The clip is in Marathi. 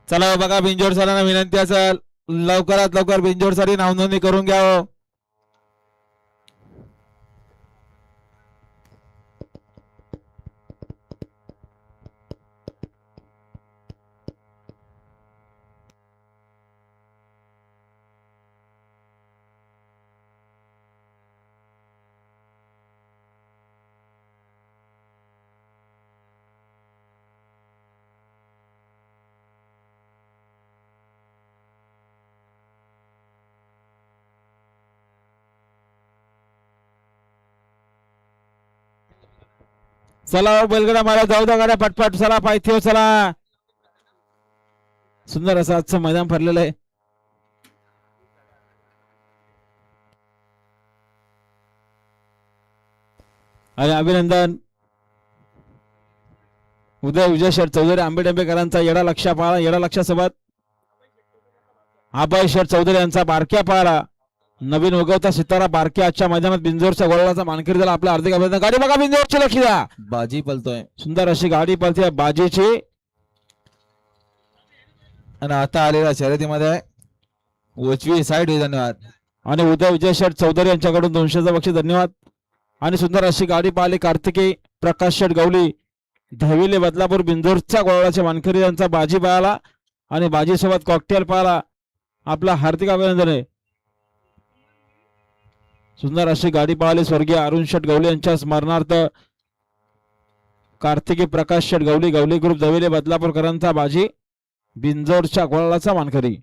चला बघा बिंजोड सरांना विनंती असेल लवकरात लवकर बिंजोड साठी नाव नोंदणी करून घ्यावं. चला बैलगाडा मला जाऊ द्या गाड्या पटपट. चला पायथ्यावर चला. सुंदर असं आजचं मैदान भरलेलं आहे. आणि अभिनंदन विजय शेठ चौधरी आंबेडंबेकरांचा येडा लक्षा पाळा. येडा लक्षासोबत अभय शेठ चौधरी यांचा बारक्या पाळा. नवीन उगवता सितारा बारक्या आजच्या मैदानात बिंजोरच्या गोळाचा मानकरी झाला. आपल्या हार्दिक अभिनंदन. गाडी बघा बिंजोरची लक्ष द्या. बाजी पलतोय सुंदर अशी गाडी पळते बाजीची. आणि आता आलेला शर्यतीमध्ये उजवी साईड. धन्यवाद. आणि उदय विजय शेठ चौधरी यांच्याकडून 200चं बक्षीस. धन्यवाद. आणि सुंदर अशी गाडी पाहिली कार्तिकी प्रकाश शेठ गवली दहिविले बदलापूर बिंजोरच्या गोळाच्या मानकरी यांचा बाजी पाहिला. आणि बाजीसोबत कॉकटेल पाहिला. आपला हार्दिक अभिनंदन आहे. सुंदर अशी गाडी पाहिली स्वर्गीय अरुण शेठ गवली यांच्या स्मरणार्थ कार्तिकी प्रकाश शेठ गवली गवली ग्रुप दहिविले बदलापूरकरांचा बाजी बिंजोरच्या गोळाचा मानकरी.